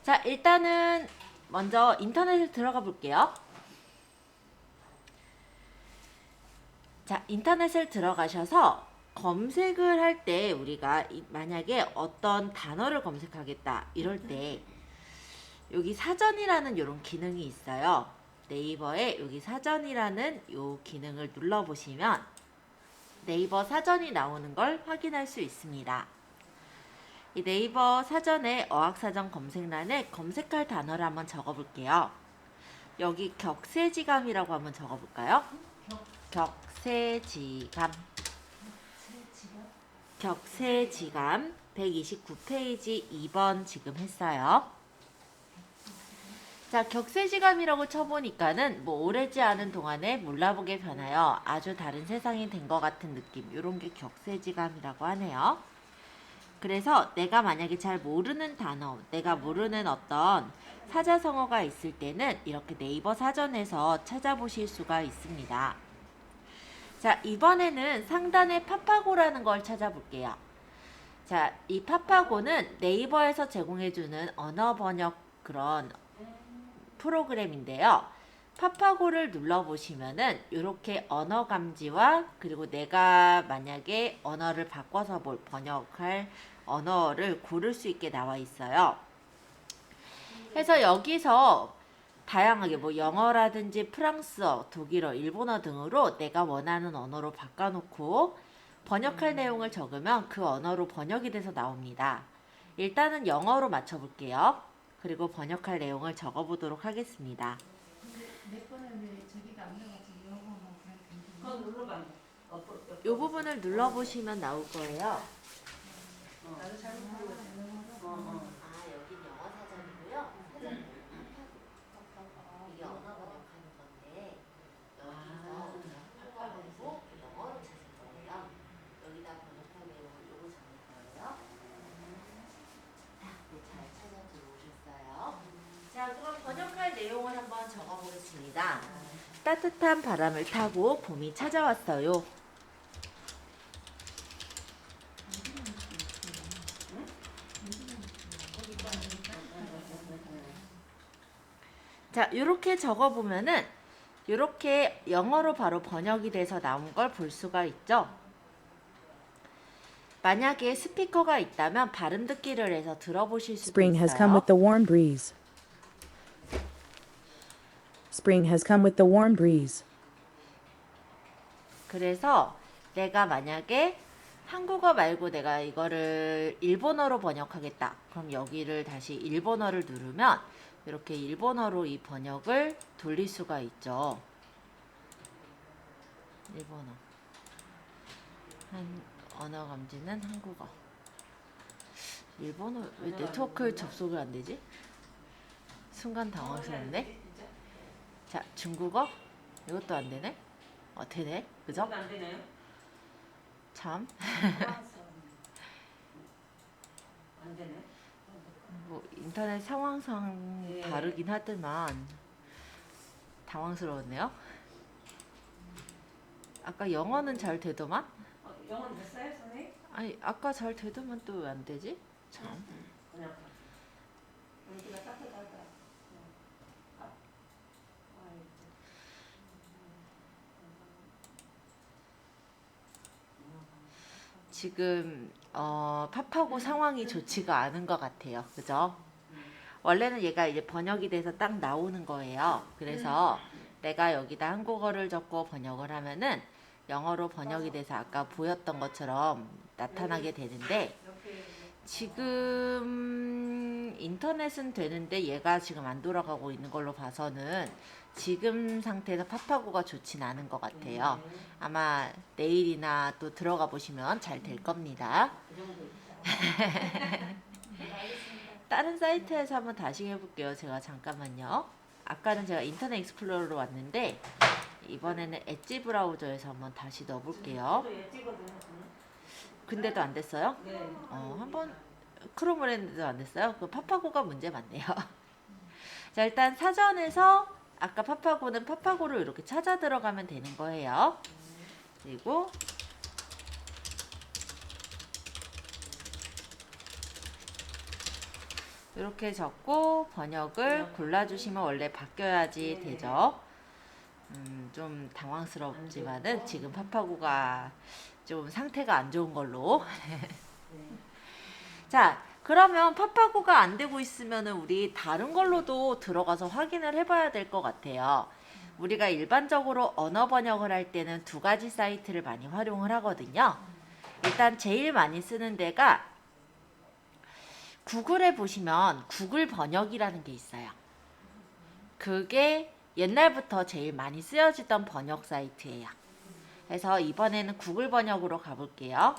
자, 일단은 먼저 인터넷에 들어가 볼게요. 자, 인터넷을 들어가셔서 검색을 할 때 우리가 만약에 어떤 단어를 검색하겠다 이럴 때 여기 사전이라는 이런 기능이 있어요. 네이버에 여기 사전이라는 요 기능을 눌러보시면 네이버 사전이 나오는 걸 확인할 수 있습니다. 이 네이버 사전의 어학사전 검색란에 검색할 단어를 한번 적어볼게요. 여기 격세지감이라고 한번 적어볼까요? 격세지감. 격세지감 129페이지 2번 지금 했어요. 자, 격세지감이라고 쳐보니까는 뭐 오래지 않은 동안에 몰라보게 변하여 아주 다른 세상이 된 것 같은 느낌, 이런 게 격세지감이라고 하네요. 그래서 내가 만약에 잘 모르는 단어, 내가 모르는 어떤 사자성어가 있을 때는 이렇게 네이버 사전에서 찾아보실 수가 있습니다. 자, 이번에는 상단에 파파고라는 걸 찾아볼게요. 자, 이 파파고는 네이버에서 제공해주는 언어 번역 그런 프로그램인데요. 파파고를 눌러보시면은 이렇게 언어 감지와 그리고 내가 만약에 언어를 바꿔서 번역할 언어를 고를 수 있게 나와 있어요. 그래서 여기서 다양하게 뭐 영어라든지 프랑스어, 독일어, 일본어 등으로 내가 원하는 언어로 바꿔놓고 번역할 내용을 적으면 그 언어로 번역이 돼서 나옵니다. 일단은 영어로 맞춰볼게요. 그리고 번역할 내용을 적어보도록 하겠습니다. 내 거는 왜 저기가 안 나가지고 영어만 그거 눌러봐. 이 부분을 눌러보시면 나올 거예요. 나도 잘못 모르겠어. 아, 여긴 영어 사전이고요. 사전 이게 언어 번역하는 건데 여기서 파파고고 영어로 찾을 거예요. 여기다 번역할 내용을 요거 적을 거예요. 잘 찾아 들어오셨어요. 자, 그럼 번역할 내용을 한번 적어보겠습니다. 따뜻한 바람을 타고 봄이 찾아왔어요. 자, 이렇게 적어보면은 이렇게 영어로 바로 번역이 돼서 나온 걸 볼 수가 있죠. 만약에 스피커가 있다면 발음 듣기를 해서 들어보실 수도 Spring has come 있어요. with the warm breeze. Spring has come with the warm breeze. 그래서 내가 만약에 한국어 말고 내가 이거를 일본어로 번역하겠다. 그럼 여기를 다시 일본어를 누르면 이렇게 일본어로 이 번역을 돌릴 수가 있죠. 일본어. 언어 감지는 한국어. 일본어 왜 네트워크 접속이 안 되지? 순간 당황스럽네. 자, 중국어? 이것도 안 되네. 되네. 그죠? 안 되나요? 참. 안 되네. 뭐 인터넷 상황상 네. 다르긴 하지만 당황스러웠네요. 아까 영어는 잘 되더만? 영어는 됐어요, 선생님? 아니, 아까 잘 되더만 또 왜 안 되지? 참. 그냥 여기가 따뜻하다. 지금 파파고 상황이 좋지가 않은 것 같아요. 그죠? 원래는 얘가 이제 번역이 돼서 딱 나오는 거예요. 그래서 내가 여기다 한국어를 적고 번역을 하면은 영어로 번역이 돼서 아까 보였던 것처럼 나타나게 되는데 지금 인터넷은 되는데 얘가 지금 안 돌아가고 있는 걸로 봐서는 지금 상태에서 파파고가 좋진 않은 것 같아요. 아마 내일이나 또 들어가 보시면 잘 될 겁니다. 다른 사이트에서 한번 다시 해볼게요. 제가 잠깐만요. 아까는 제가 인터넷 익스플로러로 왔는데 이번에는 엣지 브라우저에서 한번 다시 넣어볼게요. 근데도 안 됐어요? 네. 한번 크롬을 했는데도 안 됐어요? 그 파파고가 문제 맞네요. 자, 일단 사전에서 아까 파파고는 파파고를 이렇게 찾아 들어가면 되는 거예요. 그리고 이렇게 적고 번역을 골라주시면 원래 바뀌어야지 되죠. 좀 당황스럽지만은 지금 파파고가 좀 상태가 안 좋은 걸로. 자, 그러면 파파고가 안 되고 있으면은 우리 다른 걸로도 들어가서 확인을 해봐야 될 것 같아요. 우리가 일반적으로 언어 번역을 할 때는 두 가지 사이트를 많이 활용을 하거든요. 일단 제일 많이 쓰는 데가 구글에 보시면 구글 번역이라는 게 있어요. 그게 옛날부터 제일 많이 쓰여지던 번역 사이트예요. 그래서 이번에는 구글 번역으로 가볼게요.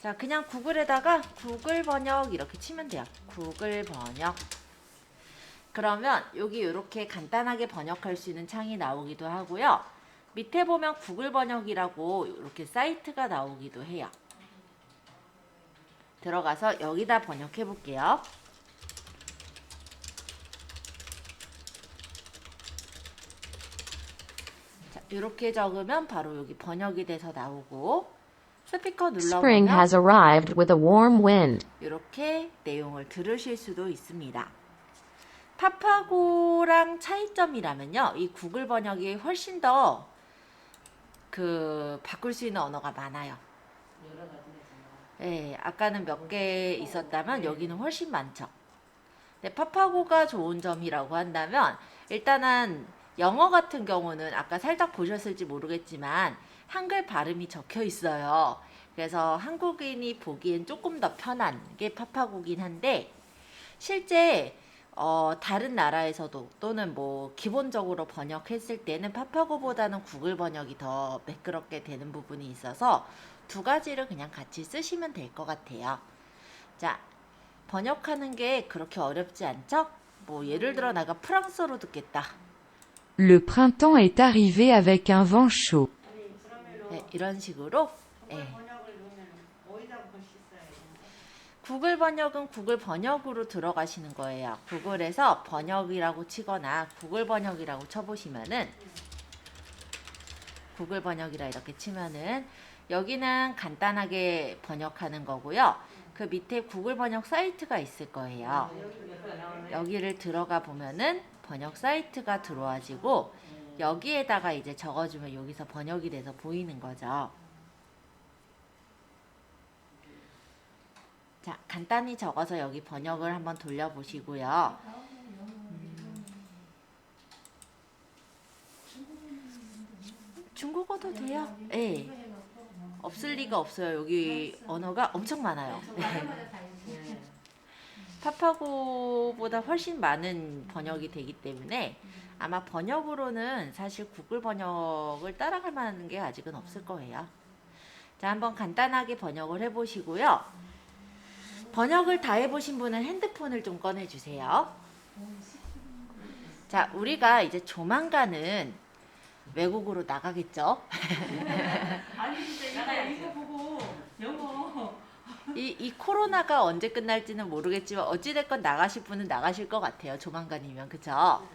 자, 그냥 구글에다가 구글 번역 이렇게 치면 돼요. 구글 번역. 그러면 여기 이렇게 간단하게 번역할 수 있는 창이 나오기도 하고요. 밑에 보면 구글 번역이라고 이렇게 사이트가 나오기도 해요. 들어가서 여기다 번역해 볼게요. 자, 이렇게 적으면 바로 여기 번역이 돼서 나오고 스피커 Spring 눌러보면 has arrived with a warm wind. 이렇게 내용을 들으실 수도 있습니다. 파파고랑 차이점이라면요. 이 구글 번역이 훨씬 더 바꿀 수 있는 언어가 많아요. 여러 가지 예, 아까는 몇 개 있었다면 여기는 훨씬 많죠. 근데 파파고가 좋은 점이라고 한다면 일단은 영어 같은 경우는 아까 살짝 보셨을지 모르겠지만 한글 발음이 적혀 있어요. 그래서 한국인이 보기엔 조금 더 편한 게 파파고긴 한데 실제 다른 나라에서도 또는 뭐 기본적으로 번역했을 때는 파파고보다는 구글 번역이 더 매끄럽게 되는 부분이 있어서 두 가지를 그냥 같이 쓰시면 될 것 같아요. 자, 번역하는 게 그렇게 어렵지 않죠? 뭐 예를 들어 내가 프랑스어로 듣겠다. Le printemps est arrivé avec un vent chaud. 아니 그러면 네, 이런 식으로 구글 예. 번역을 넣으면 어디다 보시어요? 구글 번역은 구글 번역으로 들어가시는 거예요. 구글에서 번역이라고 치거나 구글 번역이라고 쳐보시면은 구글 번역이라 이렇게 치면은 여기는 간단하게 번역하는 거고요. 그 밑에 구글 번역 사이트가 있을 거예요. 여기를 들어가 보면은 번역 사이트가 들어와지고 여기에다가 이제 적어주면 여기서 번역이 돼서 보이는 거죠. 자, 간단히 적어서 여기 번역을 한번 돌려보시고요. 중국어도 돼요. 예. 없을 리가 없어요. 여기 언어가 엄청 많아요. 네. 파파고보다 훨씬 많은 번역이 되기 때문에 아마 번역으로는 사실 구글 번역을 따라갈 만한 게 아직은 없을 거예요. 자, 한번 간단하게 번역을 해보시고요. 번역을 다 해보신 분은 핸드폰을 좀 꺼내주세요. 자, 우리가 이제 조만간은 외국으로 나가겠죠? 아니 진짜 이거 보고 영어 이 코로나가 언제 끝날지는 모르겠지만 어찌됐건 나가실 분은 나가실 것 같아요. 조만간이면. 그쵸?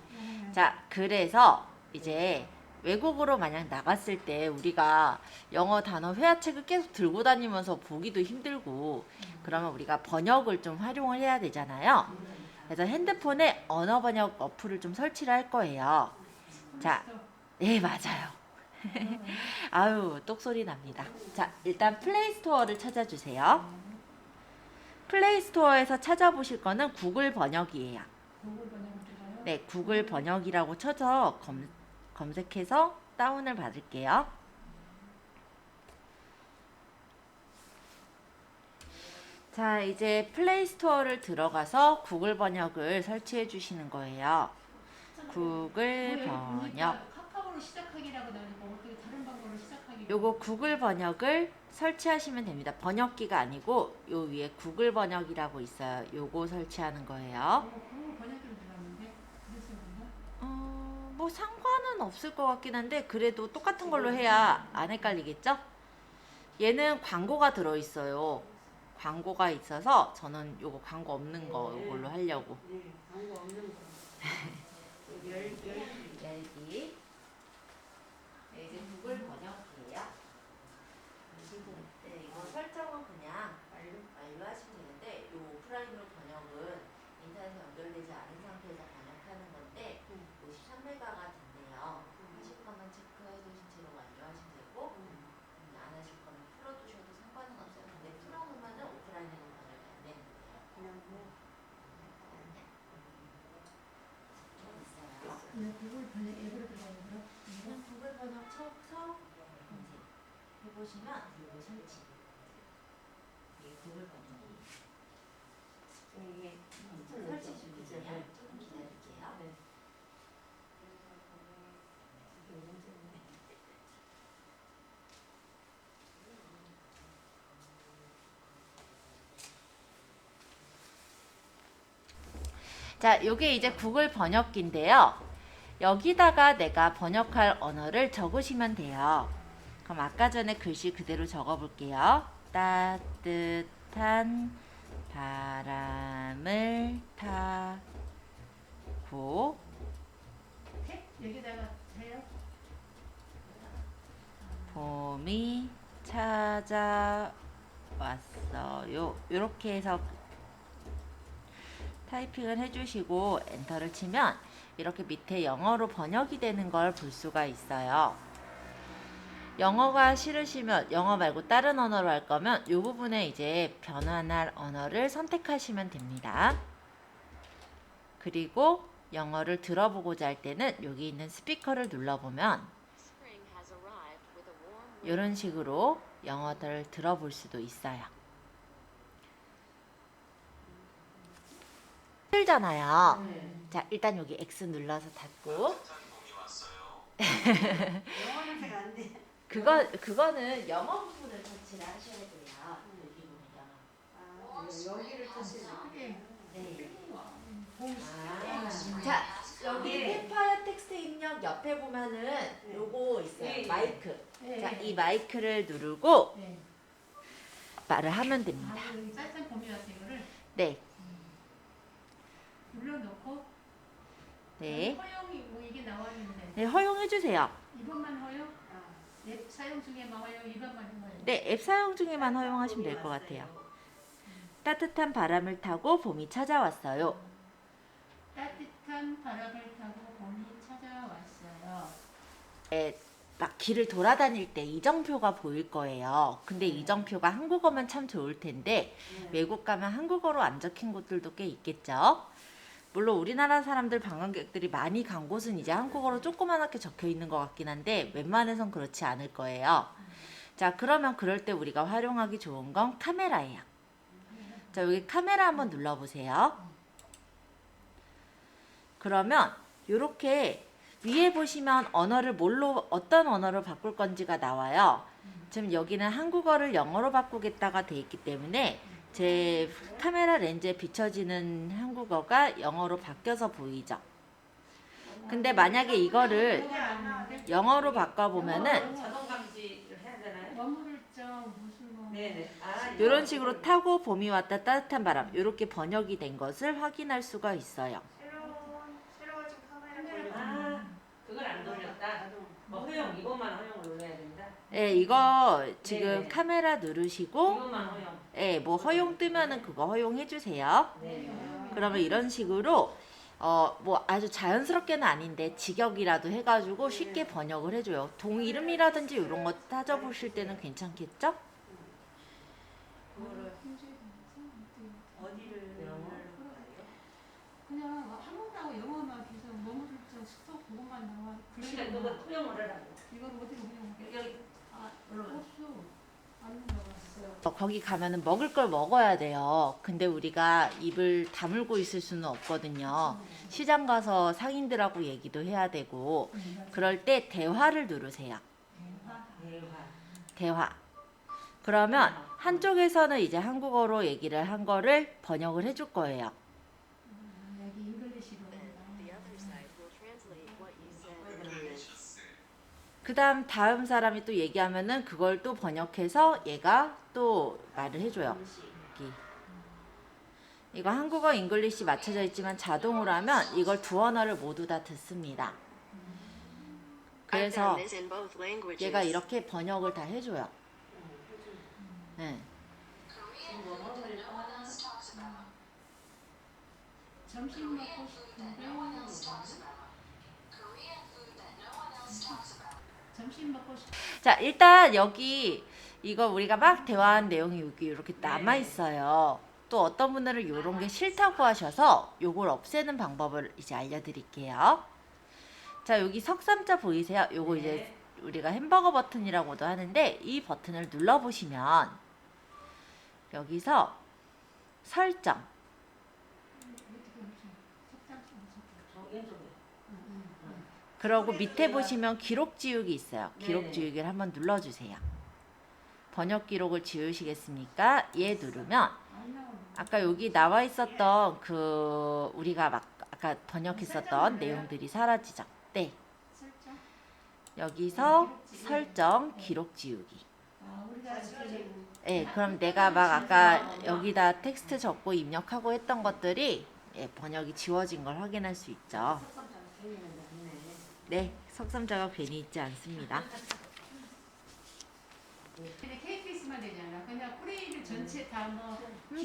자, 그래서 이제 외국으로 만약 나갔을 때 우리가 영어 단어 회화책을 계속 들고 다니면서 보기도 힘들고 그러면 우리가 번역을 좀 활용을 해야 되잖아요. 그래서 핸드폰에 언어 번역 어플을 좀 설치를 할 거예요. 자, 네, 맞아요. 아유, 똑소리 납니다. 자, 일단 플레이스토어를 찾아주세요. 플레이스토어에서 찾아보실 거는 구글 번역이에요. 구글 번역을 네, 구글 번역이라고 쳐서 검색해서 다운을 받을게요. 자, 이제 플레이스토어를 들어가서 구글 번역을 설치해 주시는 거예요. 구글 번역. 카카오로 시작하기라고 나오니까 어떻게 다른 방법으로 시작하기? 요거 구글 번역을 설치하시면 됩니다. 번역기가 아니고 요 위에 구글 번역이라고 있어요. 요거 설치하는 거예요. 구글 번역기로 들어갔는데 그래서 그런가? 뭐 상관은 없을 것 같긴 한데 그래도 똑같은 걸로 해야 안 헷갈리겠죠? 얘는 광고가 들어있어요. 광고가 있어서 저는 요거 광고 없는 거 요걸로 하려고. 네, 광고 없는 거. 열기. 네, 이제 구글 번역기예요. 네, 이거 설정은 그냥 완료하시면 되는데 오프라인으로 번역은 인터넷에 연결되지 않은 상태에서 번역하는 건데 53메가가 된대요. 하실 거면 체크해 두신 채로 완료하시면 되고 안 하실 거면 풀어두셔도 상관은 없어요. 근데 풀어놓으면 오프라인에는 번역이 안 되는 거예요. 그냥 뭐 있어요. 그냥 구글 번역 앱으로 들어가는 거요? 그냥 구글 번역 쳐서 이제 해보시면 이거 설치. 이게 구글 번역이에요. 이게 설치 중이에요. 조금 기다릴게요. 네. 자, 요게 이제 구글 번역기인데요. 여기다가 내가 번역할 언어를 적으시면 돼요. 그럼 아까 전에 글씨 그대로 적어볼게요. 따뜻한 바람을 타고 탭 여기다가 해요. 봄이 찾아왔어요. 이렇게 해서 타이핑을 해주시고 엔터를 치면 이렇게 밑에 영어로 번역이 되는 걸 볼 수가 있어요. 영어가 싫으시면 영어 말고 다른 언어로 할 거면 이 부분에 이제 변환할 언어를 선택하시면 됩니다. 그리고 영어를 들어보고자 할 때는 여기 있는 스피커를 눌러보면 이런 식으로 영어를 들어볼 수도 있어요. 힘들잖아요. 자, 일단 여기 X 눌러서 닫고 영어는 잘 안 돼. 그거는 영어 부분을 터치를 하셔야 돼요. 여기 보면 영어. 아, 여기를 터치는 크게. 네. 아, 자, 여기 네. 펜파이어 텍스트 입력 옆에 보면은 요거 있어요. 네. 마이크. 네. 자, 이 마이크를 누르고 네. 말을 하면 됩니다. 아, 여기 짤짤 범위 같은 이거를 네. 눌러놓고 네. 허용이 뭐 이게 나와 있는데 네, 허용해 주세요. 이번만 허용? 아, 앱 사용 중에만 허용, 이번만 허용. 네, 앱 사용 중에만 허용하시면 될 것 같아요. 따뜻한 바람을 타고 봄이 찾아왔어요. 따뜻한 바람을 타고 봄이 찾아왔어요. 네, 막 길을 돌아다닐 때 이정표가 보일 거예요. 근데 이정표가 한국어면 참 좋을 텐데 외국 가면 한국어로 안 적힌 곳들도 꽤 있겠죠. 물론 우리나라 사람들 관광객들이 많이 간 곳은 이제 한국어로 조그맣게 적혀 있는 것 같긴 한데 웬만해선 그렇지 않을 거예요. 자, 그러면 그럴 때 우리가 활용하기 좋은 건 카메라예요. 자, 여기 카메라 한번 눌러보세요. 그러면 이렇게 위에 보시면 언어를 어떤 언어로 바꿀 건지가 나와요. 지금 여기는 한국어를 영어로 바꾸겠다가 돼 있기 때문에 제 카메라 렌즈에 비춰지는 한국어가 영어로 바뀌어서 보이죠. 근데 만약에 이거를 영어로 바꿔보면은 자동 감지를 해야 되나요? 머무를점 무슨 뭐 네네. 아, 이런 식으로 타고 봄이 왔다 따뜻한 바람 이렇게 번역이 된 것을 확인할 수가 있어요. 새로운 지금 카메라 돌려. 아, 그걸 안 돌렸다. 자동. 허용 이것만 허용을 눌러야 된다. 예, 이거 지금 네네. 카메라 누르시고 이것만 허용. 예, 뭐 허용 뜨면은 그거 허용해 주세요. 네. 그러면 이런 식으로 뭐 아주 자연스럽게는 아닌데 직역이라도 해가지고 쉽게 번역을 해줘요. 동 이름이라든지 이런 거 따져보실 때는 괜찮겠죠? 그거를 어디를 영어? 그냥 한국하고 영어만 계속 머무를점 스톱 그것만 나와. 그러니까 그거 허용을 하라고. 이걸 어떻게 허용해? 여기 아, 눌러봐. 없어. 안 나왔어요. 거기 가면은 먹을 걸 먹어야 돼요. 근데 우리가 입을 다물고 있을 수는 없거든요. 시장 가서 상인들하고 얘기도 해야 되고 그럴 때 대화를 누르세요. 대화. 대화. 그러면 한쪽에서는 이제 한국어로 얘기를 한 거를 번역을 해줄 거예요. 여기 잉글리시로. 그 다음 사람이 또 얘기하면은 그걸 또 번역해서 얘가 또 말을 해줘요. 여기. 이거 한국어, 잉글리시 맞춰져 있지만 자동으로 하면 이걸 두 언어를 모두 다 듣습니다. 그래서 얘가 이렇게 번역을 다 해줘요. 네. 점심 먹고 싶은데 점심 먹고 싶. 자, 일단 여기 이거 우리가 막 대화한 내용이 여기 이렇게 남아 있어요. 또 어떤 분들은 이런 게 싫다고 하셔서 요걸 없애는 방법을 이제 알려드릴게요. 자, 여기 석삼자 보이세요? 요거 이제 우리가 햄버거 버튼이라고도 하는데 이 버튼을 눌러보시면 여기서 설정, 저 왼쪽에. 그러고 밑에 보시면 기록 지우기 있어요. 기록 네. 지우기를 한번 눌러주세요. 번역 기록을 지우시겠습니까? 얘 누르면 아까 여기 나와 있었던 그 우리가 막 아까 번역했었던 내용들이 사라지죠. 네. 설정. 여기서 설정, 기록 지우기. 우리가 이렇게 예, 그럼 내가 막 아까 여기다 텍스트 적고 입력하고 했던 것들이 예, 번역이 지워진 걸 확인할 수 있죠. 석삼자가 괜히 있는데 없네. 네, 석삼자가 괜히 있지 않습니다. 그냥 KTX만 되잖아. 그냥 코레일 전체 다뭐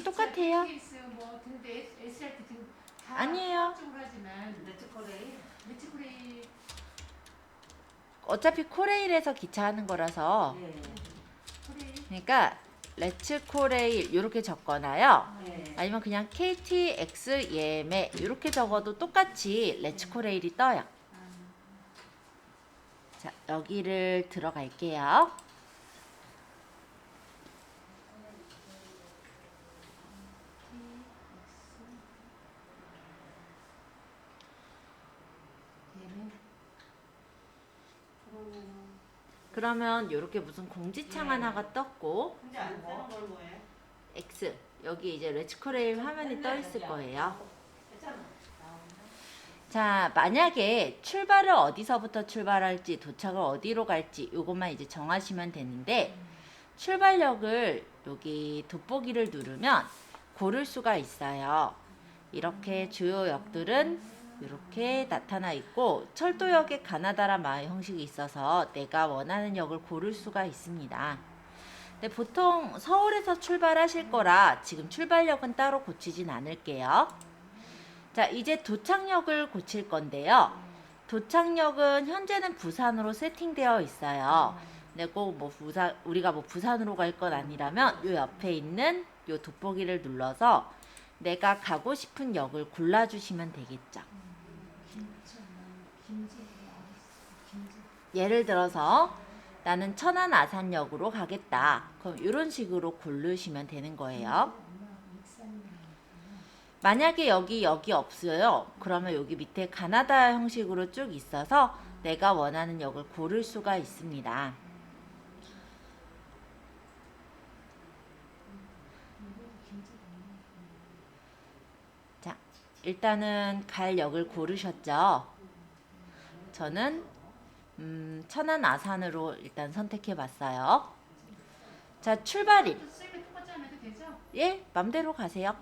똑같아요. KTX 뭐 등대 SRT 등다 아니에요. 쪽으로 하지만 네트코레일. 매치 코레일 어차피 코레일에서 기차하는 거라서 네. 코레일 그러니까 레츠 코레일 이렇게 적거나요. 네. 아니면 그냥 KTX 예매 이렇게 적어도 똑같이 레츠 코레일이 떠요. 자, 여기를 들어갈게요. 그러면 이렇게 무슨 공지창 하나가 떴고 근데 안 뜨는 건 뭐예요? X 여기 이제 레츠 코레일 화면이 떠 있을 거예요. 했잖아. 자, 만약에 출발을 어디서부터 출발할지 도착을 어디로 갈지 이것만 이제 정하시면 되는데 출발역을 여기 돋보기를 누르면 고를 수가 있어요. 이렇게 주요 역들은 이렇게 나타나 있고 철도역에 가나다라 말 형식이 있어서 내가 원하는 역을 고를 수가 있습니다. 근데 보통 서울에서 출발하실 거라 지금 출발역은 따로 고치진 않을게요. 자, 이제 도착역을 고칠 건데요. 도착역은 현재는 부산으로 세팅되어 있어요. 근데 꼭 뭐 우리가 뭐 부산으로 갈 건 아니라면 요 옆에 있는 요 돋보기를 눌러서 내가 가고 싶은 역을 골라주시면 되겠죠. 예를 들어서 나는 천안 아산역으로 가겠다. 그럼 이런 식으로 고르시면 되는 거예요. 만약에 여기 없어요. 그러면 여기 밑에 가나다 형식으로 쭉 있어서 내가 원하는 역을 고를 수가 있습니다. 자, 일단은 갈 역을 고르셨죠? 저는 천안 아산으로 일단 선택해 봤어요. 자, 출발일. 쌤이 똑같지 않아도 되죠? 예, 맘대로 가세요.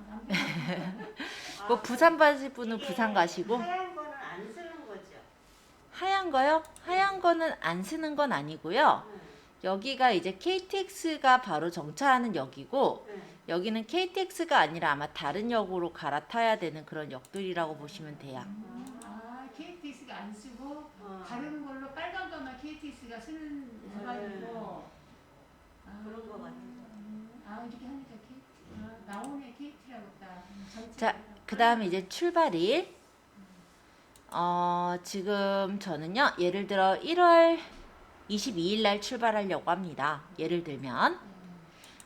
뭐 부산 가실 분은 부산 가시고. 하얀 거는 안 쓰는 거죠? 하얀 거요? 하얀 거는 안 쓰는 건 아니고요. 여기가 이제 KTX가 바로 정차하는 역이고 여기는 KTX가 아니라 아마 다른 역으로 갈아타야 되는 그런 역들이라고 보시면 돼요. KTX가 안 쓰고 다른 걸로 빨간 거만 KTX가 쓰는 거가지고 그런 거 같아요. 이렇게 하니까 나오네 KT라고 딱. 자, 그 다음에 이제 출발일. 지금 저는요, 예를 들어 1월 22일 날 출발하려고 합니다. 예를 들면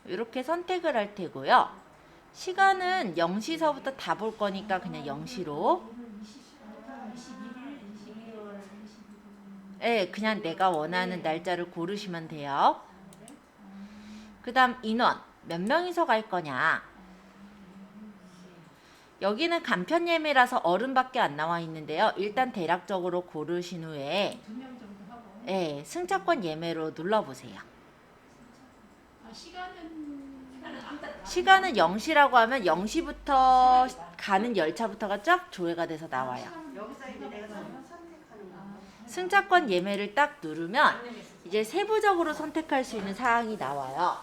이렇게 선택을 할 테고요. 시간은 0시서부터 다 볼 거니까 그냥 0시로. 네, 그냥 내가 원하는 날짜를 고르시면 돼요. 그 다음 인원, 몇 명이서 갈 거냐. 여기는 간편 예매라서 어른밖에 안 나와 있는데요. 일단 대략적으로 고르신 후에 2명 정도 하고. 네, 승차권 예매로 눌러보세요. 시간은 0시라고 하면 0시부터 가는 열차부터가 쫙 조회가 돼서 나와요. 여기서 이제 내가 선택하는 거. 승차권 예매를 딱 누르면 이제 세부적으로 선택할 수 있는 사항이 나와요.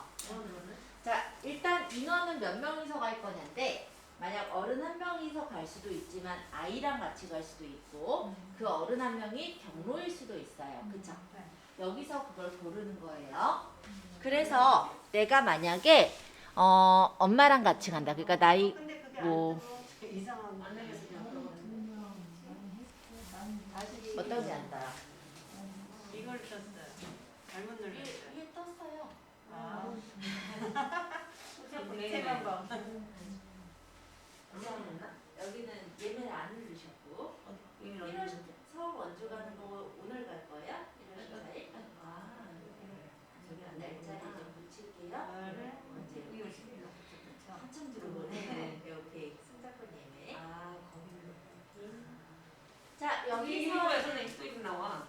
자, 일단 인원은 몇 명이서 갈 거냐인데 만약 어른 한 명이 여기서 갈 수도 있지만 아이랑 같이 갈 수도 있고 그 어른 한 명이 경로일 수도 있어요. 그쵸? 여기서 그걸 고르는 거예요. 그래서 내가 만약에 엄마랑 같이 간다. 그러니까 나이 근데 그게 뭐- 안 뜨고 이상한 만나겠어. 어떤지 안 따라. 이걸 떴어요. 잘못 눌렀어요. 위에 떴어요. 아. 밑에만 봐. 이상했나? 여기는 예매를 안 누르셨고 1월 서울 원주 가는 거 오늘 갈 거예요? 1월 14일? 아, 저기 날짜를 좀 붙일게요. 언제? 2월 10일. 한참 들어오네. 오케이. 승자권 예매. 아, 거기로. 자, 여기서 여기서 선생님 또 이거 나와.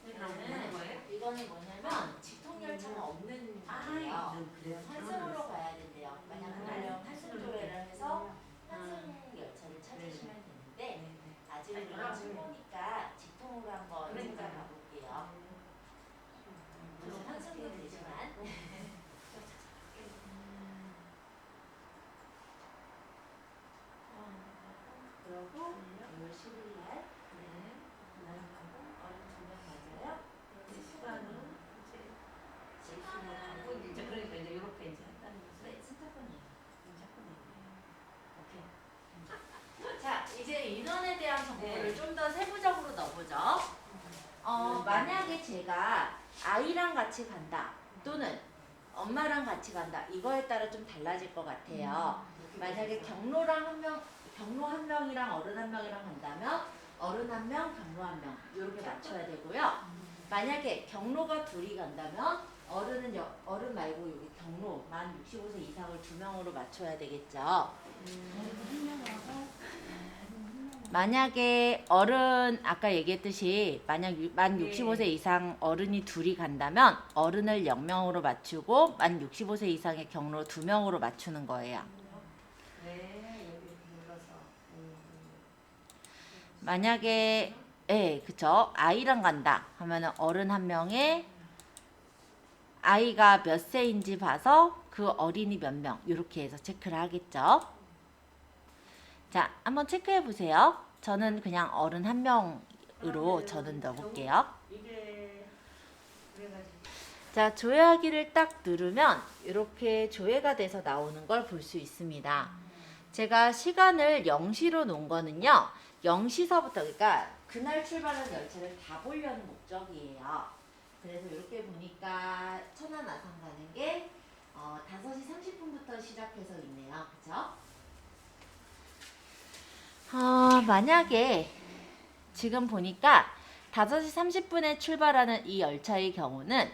이거 나오는 거예요? 이거는 뭐냐면 직통열차가 없는 거예요. 그래요? 환승으로 가야 된대요. 만약 그러려면 환승조회를 해서 환승 열차를 찾으시면 되는데 아직 우리가 초보니까 직통으로 한번 그러니까요. 찾아가 볼게요. 물론 환승도 되지만 그러고 2월 10일 날 가고 어른 2명 맞아요. 시간은 이제 그러니까 이제 이렇게 이제 한다는 거죠. 네, 승차권이에요. 오케이. 자, 이제 인원에 대한 정보를 좀 더 세부적으로 넣어보죠. 만약에 제가 아이랑 같이 간다 또는 엄마랑 같이 간다 이거에 따라 좀 달라질 것 같아요. 만약에 경로 한 명이랑 어른 한 명이랑 간다면 어른 한 명, 경로 한 명 이렇게 맞춰야 되고요. 만약에 경로가 둘이 간다면 어른 말고 여기 경로 만 65세 이상을 2명으로 맞춰야 되겠죠. 만약에 어른 아까 얘기했듯이 만약 만 65세 이상 어른이 둘이 간다면 어른을 0명으로 맞추고 만 65세 이상의 경로 2명으로 맞추는 거예요. 네, 여기 눌러서. 만약에 그쵸. 아이랑 간다 하면은 어른 한 명에 아이가 몇 세인지 봐서 그 어린이 몇 명 이렇게 해서 체크를 하겠죠. 자, 한번 체크해 보세요. 저는 그냥 어른 한 명으로 저는 넣어볼게요. 이게 그래가지고 자, 조회하기를 딱 누르면 이렇게 조회가 돼서 나오는 걸 볼 수 있습니다. 제가 시간을 0시로 놓은 거는요. 0시서부터 그러니까 그날 출발하는 열차를 다 보려는 목적이에요. 그래서 이렇게 보니까 천안 아산 가는 게 5시 30분부터 시작해서 있네요. 그쵸? 만약에 지금 보니까 5시 30분에 출발하는 이 열차의 경우는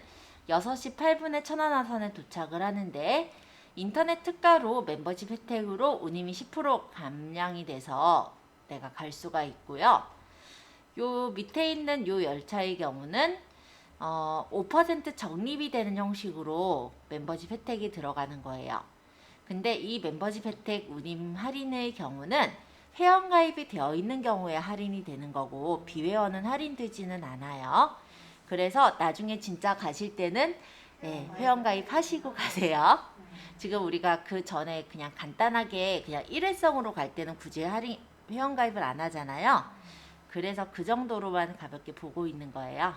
6시 8분에 천안아산에 도착을 하는데 인터넷 특가로 멤버십 혜택으로 운임이 10% 감량이 돼서 내가 갈 수가 있고요. 요 밑에 있는 요 열차의 경우는 5% 적립이 되는 형식으로 멤버십 혜택이 들어가는 거예요. 근데 이 멤버십 혜택 운임 할인의 경우는 회원가입이 되어 있는 경우에 할인이 되는 거고 비회원은 할인되지는 않아요. 그래서 나중에 진짜 가실 때는 회원가입 하시고 가세요. 지금 우리가 그 전에 그냥 간단하게 그냥 일회성으로 갈 때는 굳이 회원가입을 안 하잖아요. 그래서 그 정도로만 가볍게 보고 있는 거예요.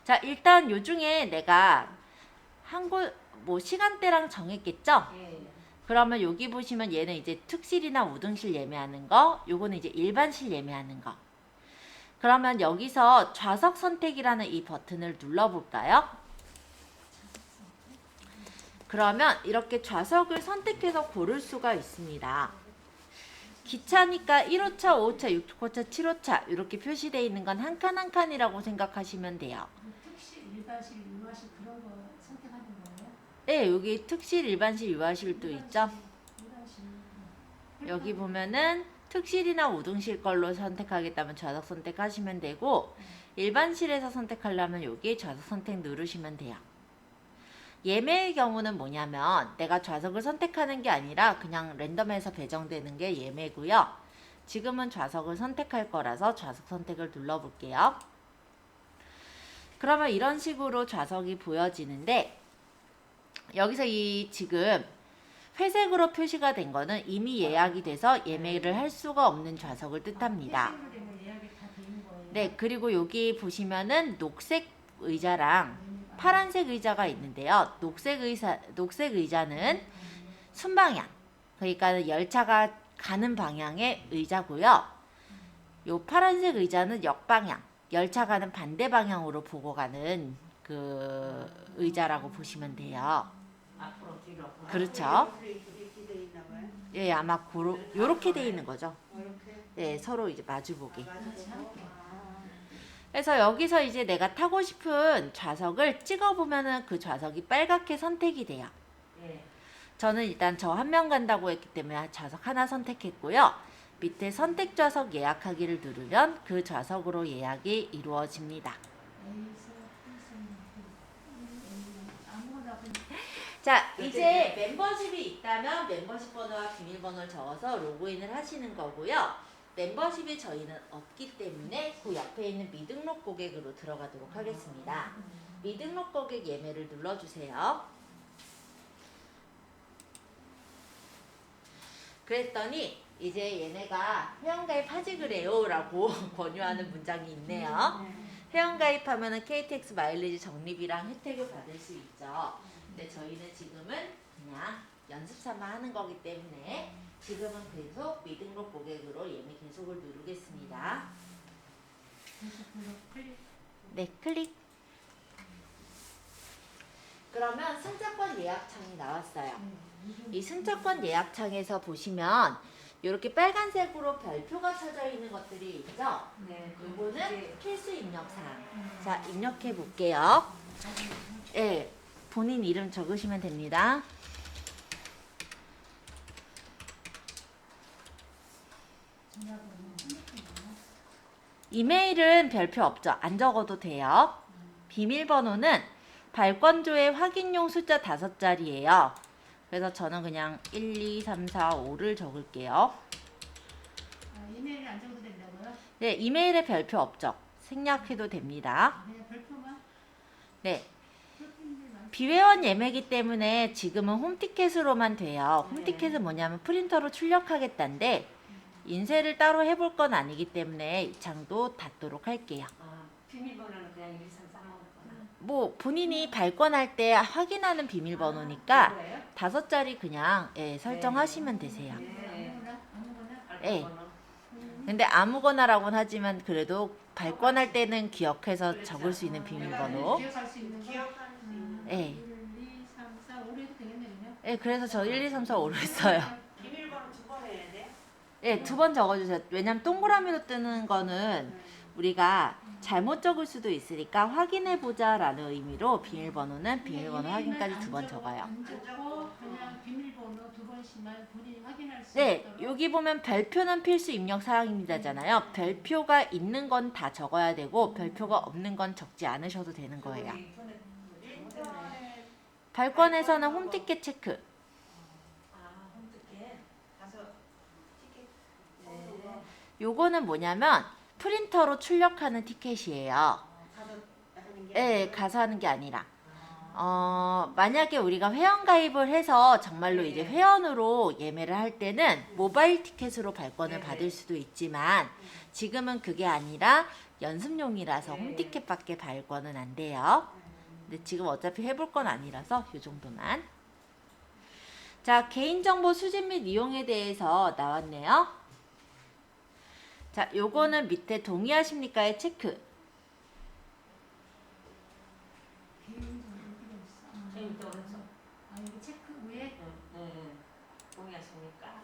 자, 일단 요 중에 내가 시간대랑 정했겠죠? 그러면 여기 보시면 얘는 이제 특실이나 우등실 예매하는 거, 요거는 이제 일반실 예매하는 거. 그러면 여기서 좌석 선택이라는 이 버튼을 눌러볼까요? 그러면 이렇게 좌석을 선택해서 고를 수가 있습니다. 기차니까 1호차, 5호차, 6호차, 7호차 이렇게 표시되어 있는 건 한 칸 한 칸이라고 생각하시면 돼요. 특실, 일반실, 유아실 그런 거 선택하는 거예요? 네, 여기 특실, 일반실, 유아실도 있죠. 일반실. 여기 보면은 특실이나 우등실 걸로 선택하겠다면 좌석 선택하시면 되고 일반실에서 선택하려면 여기 좌석 선택 누르시면 돼요. 예매의 경우는 뭐냐면 내가 좌석을 선택하는 게 아니라 그냥 랜덤에서 배정되는 게 예매고요. 지금은 좌석을 선택할 거라서 좌석 선택을 눌러볼게요. 그러면 이런 식으로 좌석이 보여지는데 여기서 이 지금 회색으로 표시가 된 거는 이미 예약이 돼서 예매를 할 수가 없는 좌석을 뜻합니다. 회색으로 되면 예약이 다 돼 있는 거예요. 네, 그리고 여기 보시면은 녹색 의자랑 파란색 의자가 있는데요. 녹색 의자는 순방향, 그러니까 열차가 가는 방향의 의자고요. 요 파란색 의자는 역방향, 열차 가는 반대 방향으로 보고 가는 그 의자라고 보시면 돼요. 앞으로 뒤로. 그렇죠. 이렇게 돼 있나 봐요. 예, 아마 요렇게 돼 있는 거죠. 이렇게. 네, 서로 이제 마주보기. 맞아요. 그래서 여기서 이제 내가 타고 싶은 좌석을 찍어보면은 그 좌석이 빨갛게 선택이 돼요. 예. 저는 일단 저 한 명 간다고 했기 때문에 좌석 하나 선택했고요. 밑에 선택 좌석 예약하기를 누르면 그 좌석으로 예약이 이루어집니다. 아무거나 자, 이제 멤버십이 있다면 멤버십 번호와 비밀번호를 적어서 로그인을 하시는 거고요. 멤버십이 저희는 없기 때문에 그 옆에 있는 미등록 고객으로 들어가도록 하겠습니다. 미등록 고객 예매를 눌러주세요. 그랬더니 이제 얘네가 회원가입 그래요 라고 권유하는 문장이 있네요. 회원가입하면 KTX 마일리지 적립이랑 혜택을 받을 수 있죠. 근데 저희는 지금은 그냥 연습 삼아 하는 거기 때문에 지금은 계속 미등록 고객으로 예매 계속을 누르겠습니다. 네, 클릭. 그러면 승차권 예약창이 나왔어요. 이 승차권 예약창에서 보시면 이렇게 빨간색으로 별표가 쳐져 있는 것들이 있죠. 네. 요거는 필수 입력사항. 자, 입력해 볼게요. 예, 본인 이름 적으시면 됩니다. 이메일은 별표 없죠. 안 적어도 돼요. 비밀번호는 발권조의 확인용 숫자 5자리예요. 그래서 저는 그냥 1, 2, 3, 4, 5를 적을게요. 이메일이 안 적어도 된다고요? 네, 이메일에 별표 없죠. 생략해도 됩니다. 그냥 별표만? 네, 별표인데 비회원 예매기 때문에 지금은 홈티켓으로만 돼요. 홈티켓은 뭐냐면 프린터로 출력하겠다는데 인쇄를 따로 해볼 건 아니기 때문에 이 창도 닫도록 할게요. 비밀번호는 그냥 1, 2, 3, 4 하는 거나. 뭐 본인이 발권할 때 확인하는 비밀번호니까 그거예요? 5자리 그냥 예, 설정하시면 되세요. 네. 아무거나? 예. 발권번호. 근데 아무거나라고는 하지만 그래도 발권할 때는 기억해서 그렇죠. 적을 수 있는 비밀번호. 기억할 수 있는 거? 기억할 수 있는. 예. 1, 2, 3, 4, 5 해도 되겠네 그냥? 예, 그래서 저 1, 2, 3, 4, 5로 했어요. 비밀번호 2번 해야 돼? 예, 2번 적어주세요. 왜냐면 동그라미로 뜨는 거는 우리가 잘못 적을 수도 있으니까 확인해보자 라는 의미로 비밀번호는 비밀번호 확인까지 2번 적어요. 안 적고 그냥 비밀번호 2번씩만 본인이 확인할 수 네, 있도록? 여기 보면 별표는 필수 입력 사항입니다잖아요. 별표가 있는 건 다 적어야 되고 별표가 없는 건 적지 않으셔도 되는 거예요. 인터넷. 발권에서는 홈티켓 체크. 홈티켓. 가서 티켓. 네. 요거는 뭐냐면 프린터로 출력하는 티켓이에요. 가서 하는 게. 네, 가서 하는 게 아니라. 만약에 우리가 회원 가입을 해서 정말로 네. 이제 회원으로 예매를 할 때는 모바일 티켓으로 발권을 네. 받을 수도 있지만 지금은 그게 아니라 연습용이라서 네. 홈티켓밖에 발권은 안 돼요. 근데 지금 어차피 해볼 건 아니라서 이 정도만. 자, 개인정보 수집 및 이용에 대해서 나왔네요. 자, 요거는 밑에 동의하십니까의 체크. 개인정보 필요 있어. 재밌다 그래서. 아 이거 체크 위에? 네. 동의하십니까?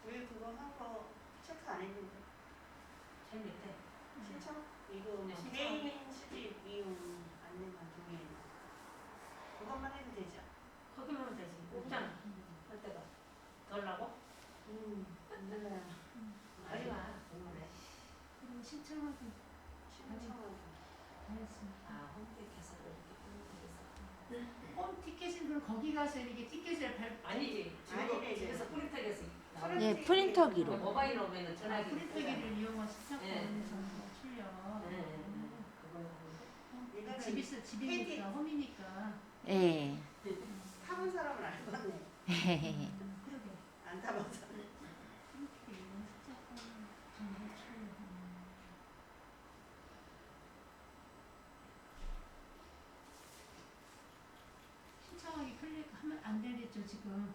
왜 그거 한 거 체크 안 했는데? 재밌대. 신청? 이거 네, 신청. 개인 수집 이용 안내만 동의해. 그것만 해도 되죠? 거기만 되지. 없잖아. 할 때가. 덜라고? 안 되나? 빨리 와. 정말에. 그리고 신청하고 신청하고. 다 했습니다. 아, 홈티켓을 이렇게 홈티켓을. 홈 티켓은 그럼 거기 가서 이렇게 티켓을 아니지. 아니네, 집에서 프린터에서 나오는 네, 프린터기로. 모바일 오면은 전화기. 프린터기를 이용한 네. 신청권을 전부 출력. 네. 그거 하는데. 이거는 집이니까 홈이니까. 예. 타본 사람은 알 것 같네. 안 타봐서. 신청하기 클릭하면 안 되겠죠 지금.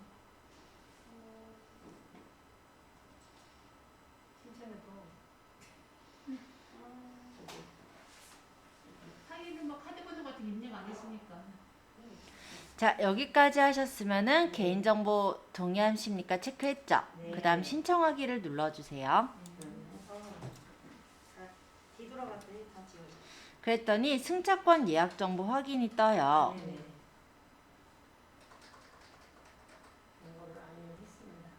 신청해도 하기는 뭐 카드번호 같은 게 입력 안 했으니까. 자, 여기까지 하셨으면은 개인정보 동의하십니까? 체크했죠? 네. 그 다음 신청하기를 눌러주세요. 해서 다 뒤돌아갔더니 다 지워져. 그랬더니 승차권 예약 정보 확인이 떠요. 네. 이거를 알려줬습니다.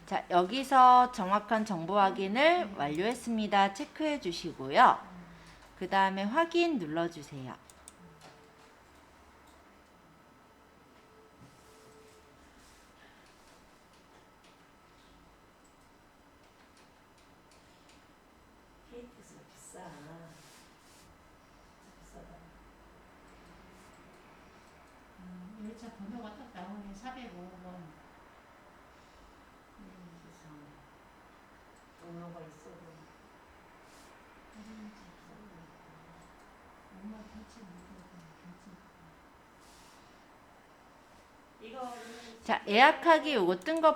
자, 여기서 정확한 정보 확인을 완료했습니다. 체크해 주시고요. 그 다음에 확인 눌러주세요. KTX가 비싸. 비싸다. 열차 번호가 딱 나오네. 405번. 비싸. 번호가 있어도. 58,000원. 이거 자, 예약하기 요거 뜬 거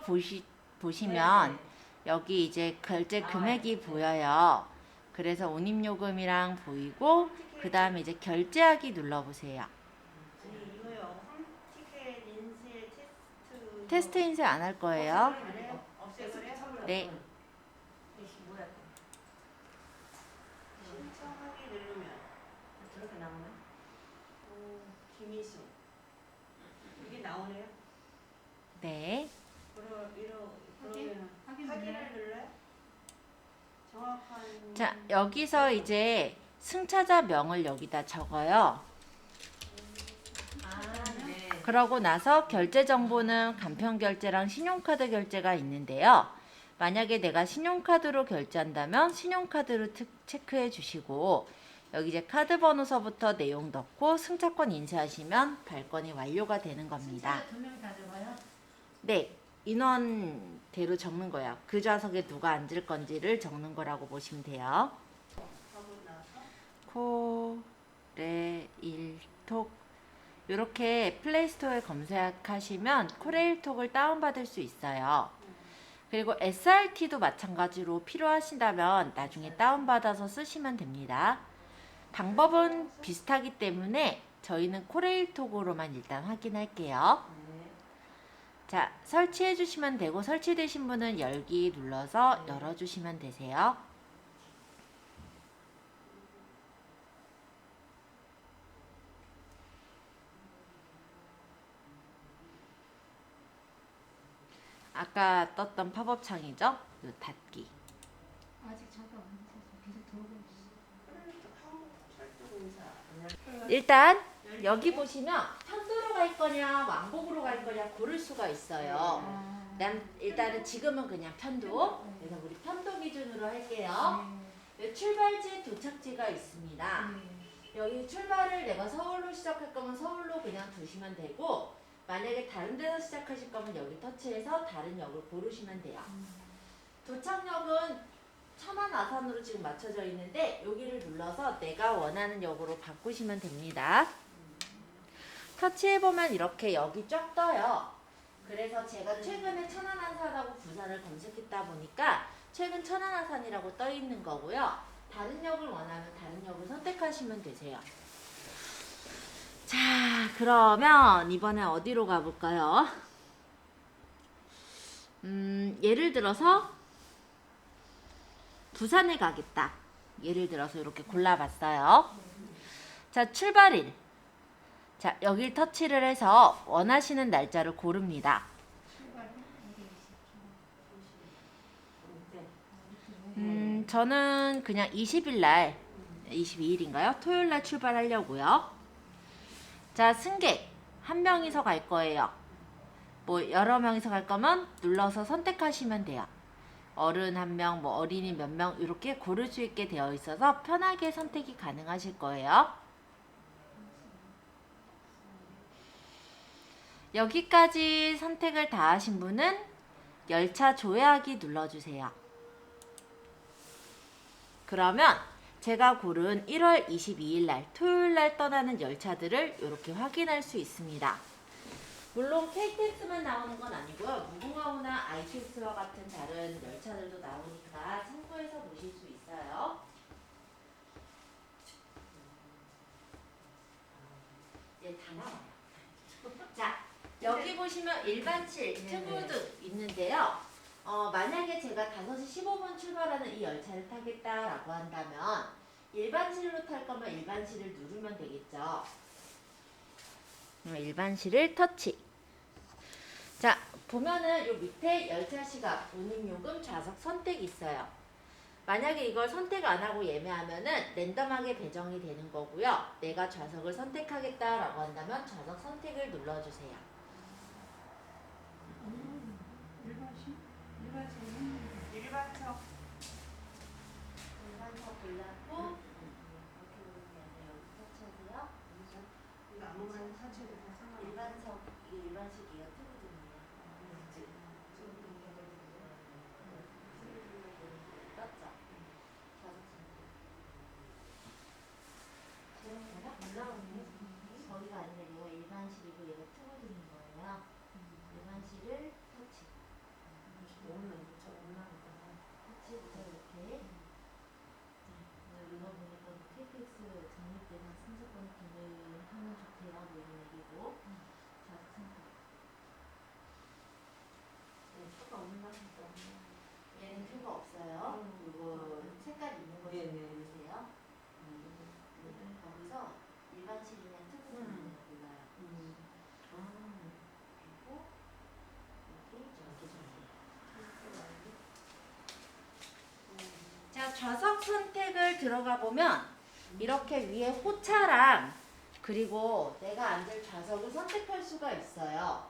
보시면 네. 여기 이제 결제 아, 금액이 네. 보여요. 그래서 운임요금이랑 보이고 그 다음에 이제 결제하기 눌러보세요. 아니 이거요. 티켓 인쇄 테스트. 테스트 인쇄 안 할 거예요. 안 해요? 없애버려? 네. 이씨 뭐야? 신청하기 누르면 저렇게 나오네. 김희수 이게 나오네요. 네. 그러면 확인 확인을 눌러요? 정확한. 자, 여기서 이제 승차자명을 여기다 적어요. 네. 그러고 나서 결제 정보는 간편 결제랑 신용카드 결제가 있는데요. 만약에 내가 신용카드로 결제한다면 신용카드로 체크해 주시고 여기 이제 카드 번호서부터 내용 넣고 승차권 인쇄하시면 발권이 완료가 되는 겁니다. 진짜 2명 다 적어요? 네, 인원대로 적는 거예요. 그 좌석에 누가 앉을 건지를 적는 거라고 보시면 돼요. 하고 나서 코레일톡 이렇게 플레이스토어에 검색하시면 코레일톡을 다운받을 수 있어요. 그리고 SRT도 마찬가지로 필요하신다면 나중에 다운받아서 쓰시면 됩니다. 방법은 비슷하기 때문에 저희는 코레일톡으로만 일단 확인할게요. 자, 설치해 주시면 되고 설치되신 분은 열기 눌러서 열어주시면 되세요. 아까 떴던 팝업 창이죠? 요 닫기. 아직 잠깐 안 했어서 계속 들어오고 있어. 일단 여기 보시면 편도로 갈 거냐 왕복으로 갈 거냐 고를 수가 있어요. 일단은 지금은 그냥 편도. 그래서 우리 편도 기준으로 할게요. 여기 출발지 도착지가 있습니다. 여기 출발을 내가 서울로 시작할 거면 서울로 그냥 두시면 되고 만약에 다른 데서 시작하실 거면 여기 터치해서 다른 역을 고르시면 돼요. 도착역은 천안 아산으로 지금 맞춰져 있는데 여기를 눌러서 내가 원하는 역으로 바꾸시면 됩니다. 터치해보면 이렇게 역이 쫙 떠요. 그래서 제가 최근에 천안 아산하고 부산을 검색했다 보니까 최근 천안 아산이라고 떠 있는 거고요. 다른 역을 원하면 다른 역을 선택하시면 되세요. 자, 그러면 이번에 어디로 가볼까요? 예를 들어서 부산에 가겠다. 예를 들어서 이렇게 골라봤어요. 자, 출발일. 자, 여길 터치를 해서 원하시는 날짜를 고릅니다. 저는 그냥 20일 날, 22일인가요? 토요일 날 출발하려고요. 자, 승객 한 명이서 갈 거예요. 뭐 여러 명이서 갈 거면 눌러서 선택하시면 돼요. 어른 한 명, 뭐 어린이 몇 명 이렇게 고를 수 있게 되어 있어서 편하게 선택이 가능하실 거예요. 여기까지 선택을 다 하신 분은 열차 조회하기 눌러주세요. 그러면 제가 고른 1월 22일 날 토요일 날 떠나는 열차들을 이렇게 확인할 수 있습니다. 물론 KTX만 나오는 건 아니고요. 무궁화호나 ITX와 같은 다른 열차들도 나오니까 참고해서 보실 수 있어요. 이제 다 나와요. 자, 여기 보시면 일반실, 특우 등 있는데요. 만약에 제가 5시 15분 출발하는 이 열차를 타겠다라고 한다면 일반실로 탈 거면 일반실을 누르면 되겠죠. 일반실을 터치. 자, 보면은 요 밑에 열차 시각, 운임요금, 좌석 선택이 있어요. 만약에 이걸 선택 안 하고 예매하면은 랜덤하게 배정이 되는 거고요. 내가 좌석을 선택하겠다라고 한다면 좌석 선택을 눌러주세요. 일반식? 일반식 일반석 일반석 골랐고 이렇게 보면 여기 터치하세요. 이거 아무거나 사체도 다 상관없어. 일반석, 이게 일반식이에요. 특우등이에요. 떴죠? 좌석 선택. 제가 올라오네요. 거기가 아니라 얘가 일반실이고 얘가 특우등인 거예요. 일반실을 터치. 터치부터 이렇게. 자, 눌러보니까 KTX 적립되는 승차권 기능하면 좋대요. 뭐 이런 얘기고. 좌석 선택. 표가 없는 거 같아요. 얘는 표가 없어요. 이거 색깔 있는 거 좀 네네. 고르세요. 거기서 일반실이면 특우등이냐 골라요. 그리고 여기 자, 좌석 선택을 들어가 보면 이렇게 위에 호차랑 그리고 내가 앉을 좌석을 선택할 수가 있어요.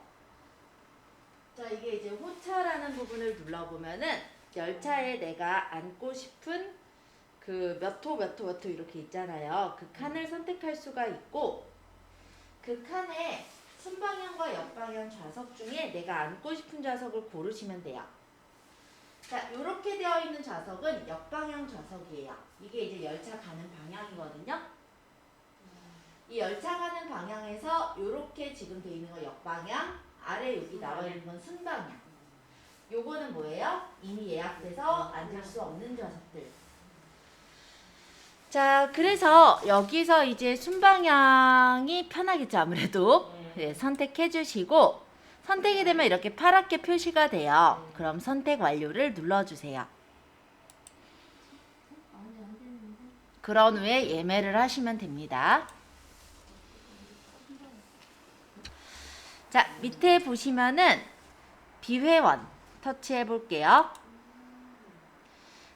자, 이게 이제 호차라는 부분을 눌러보면은 열차에 내가 앉고 싶은 그 몇 호 이렇게 있잖아요. 그 칸을 선택할 수가 있고 그 칸에 순방향과 역방향 좌석 중에 내가 앉고 싶은 좌석을 고르시면 돼요. 자, 이렇게 되어 있는 좌석은 역방향 좌석이에요. 이게 이제 열차 가는 방향이거든요. 이 열차 가는 방향에서 이렇게 지금 되어 있는 거 역방향, 아래 여기 나와 있는 건 순방향. 요거는 뭐예요? 이미 예약돼서 앉을 수 없는 좌석들. 자, 그래서 여기서 이제 순방향이 편하겠죠, 아무래도. 네, 선택해 주시고 선택이 되면 이렇게 파랗게 표시가 돼요. 그럼 선택 완료를 눌러주세요. 그런 후에 예매를 하시면 됩니다. 자, 밑에 보시면은 비회원 터치해 볼게요.